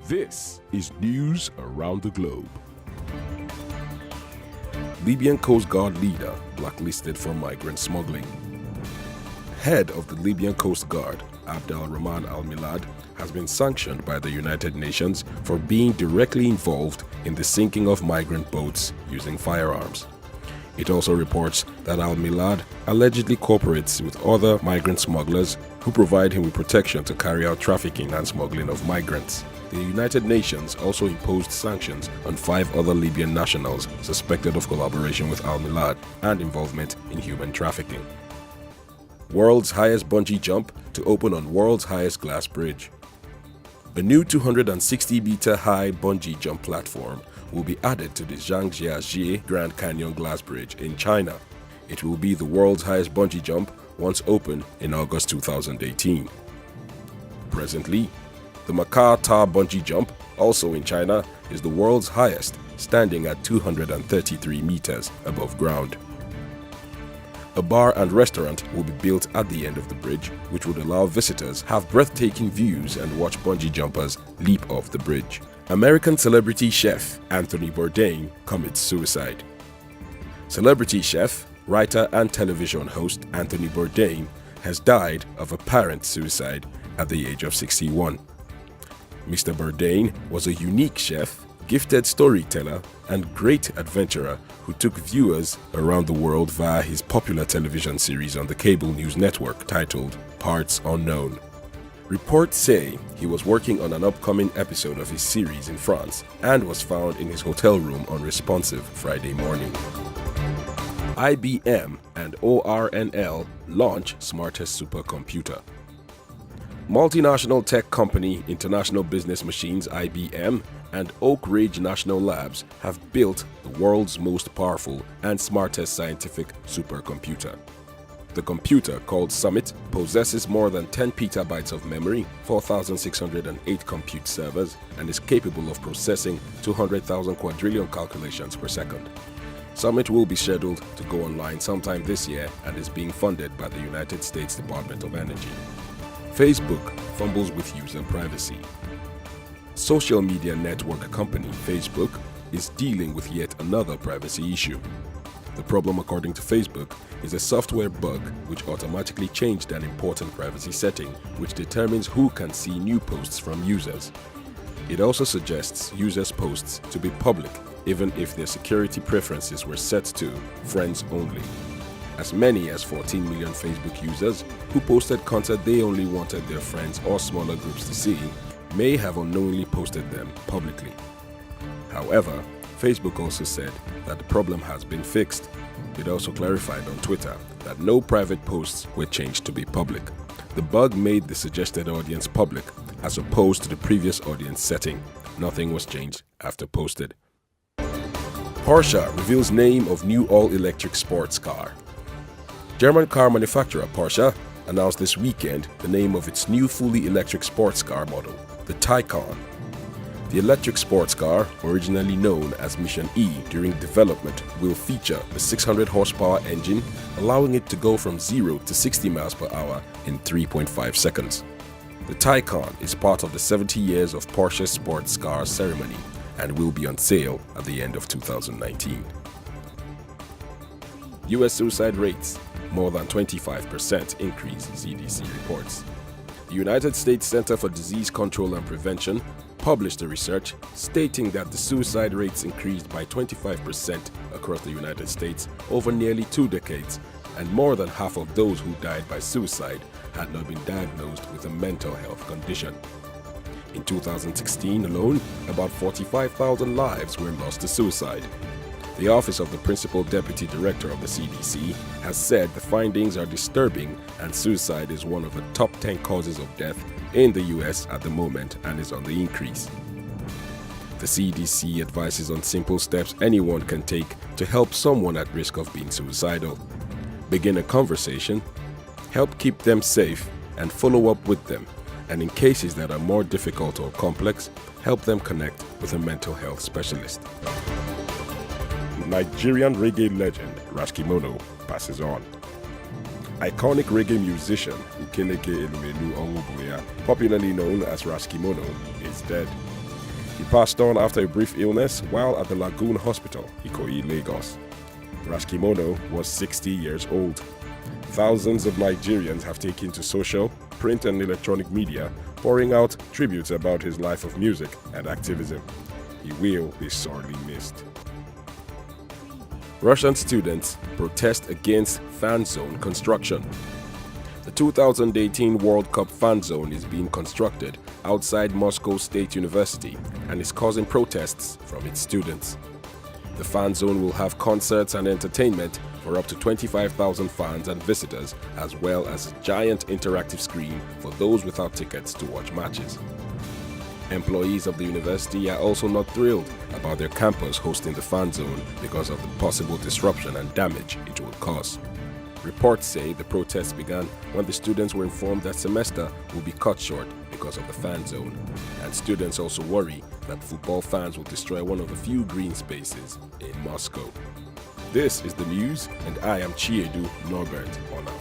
This is news around the globe. Libyan Coast Guard leader blacklisted for migrant smuggling. Head of the Libyan Coast Guard, Abdel-Rahman Al-Milad, has been sanctioned by the United Nations for being directly involved in the sinking of migrant boats using firearms. It also reports that Al-Milad allegedly cooperates with other migrant smugglers who provide him with protection to carry out trafficking and smuggling of migrants. The United Nations also imposed sanctions on 5 other Libyan nationals suspected of collaboration with Al-Milad and involvement in human trafficking. World's highest bungee jump to open on world's highest glass bridge. A new 260-meter high bungee jump platform will be added to the Zhangjiajie Grand Canyon Glass Bridge in China. It will be the world's highest bungee jump once opened in August 2018. Presently, the Macau Tar bungee jump, also in China, is the world's highest, standing at 233 meters above ground. A bar and restaurant will be built at the end of the bridge, which would allow visitors have breathtaking views and watch bungee jumpers leap off the bridge. American celebrity chef Anthony Bourdain commits suicide. Celebrity chef, writer and television host Anthony Bourdain has died of apparent suicide at the age of 61. Mr. Bourdain was a unique chef, gifted storyteller, and great adventurer who took viewers around the world via his popular television series on the cable news network titled Parts Unknown. Reports say he was working on an upcoming episode of his series in France and was found in his hotel room unresponsive Friday morning. IBM and ORNL launch smartest supercomputer. Multinational tech company International Business Machines (IBM) and Oak Ridge National Labs have built the world's most powerful and smartest scientific supercomputer. The computer, called Summit, possesses more than 10 petabytes of memory, 4,608 compute servers, and is capable of processing 200,000 quadrillion calculations per second. Summit will be scheduled to go online sometime this year and is being funded by the United States Department of Energy. Facebook fumbles with user privacy. Social media network company Facebook is dealing with yet another privacy issue. The problem, according to Facebook, is a software bug which automatically changed an important privacy setting which determines who can see new posts from users. It also suggests users' posts to be public even if their security preferences were set to friends only. As many as 14 million Facebook users who posted content they only wanted their friends or smaller groups to see may have unknowingly posted them publicly. However, Facebook also said that the problem has been fixed. It also clarified on Twitter that no private posts were changed to be public. The bug made the suggested audience public as opposed to the previous audience setting. Nothing was changed after posted. Porsche reveals name of new all-electric sports car. German car manufacturer Porsche announced this weekend the name of its new fully electric sports car model, the Taycan. The electric sports car, originally known as Mission E during development, will feature a 600 horsepower engine, allowing it to go from 0 to 60 miles per hour in 3.5 seconds. The Taycan is part of the 70 years of Porsche sports car ceremony and will be on sale at the end of 2019. US suicide rates more than 25% increase, CDC reports. The United States Center for Disease Control and Prevention published a research stating that the suicide rates increased by 25% across the United States over nearly 2 decades, and more than half of those who died by suicide had not been diagnosed with a mental health condition. In 2016 alone, about 45,000 lives were lost to suicide. The Office of the Principal Deputy Director of the CDC has said the findings are disturbing and suicide is one of the top 10 causes of death in the US at the moment and is on the increase. The CDC advises on simple steps anyone can take to help someone at risk of being suicidal. Begin a conversation, help keep them safe, and follow up with them. And in cases that are more difficult or complex, help them connect with a mental health specialist. Nigerian reggae legend Raskimono passes on. Iconic reggae musician Ukeleke Elumelu Onwubuya, popularly known as Raskimono, is dead. He passed on after a brief illness while at the Lagoon Hospital, Ikoyi, Lagos. Rashkimono was 60 years old. Thousands of Nigerians have taken to social, print and electronic media, pouring out tributes about his life of music and activism. He will be sorely missed. Russian students protest against fan zone construction. The 2018 World Cup fan zone is being constructed outside Moscow State University and is causing protests from its students. The fan zone will have concerts and entertainment for up to 25,000 fans and visitors, as well as a giant interactive screen for those without tickets to watch matches. Employees of the university are also not thrilled about their campus hosting the fan zone because of the possible disruption and damage it will cause. Reports say the protests began when the students were informed that semester will be cut short because of the fan zone, and students also worry that football fans will destroy one of the few green spaces in Moscow. This is the news, and I am Chiedu Norbert Ona.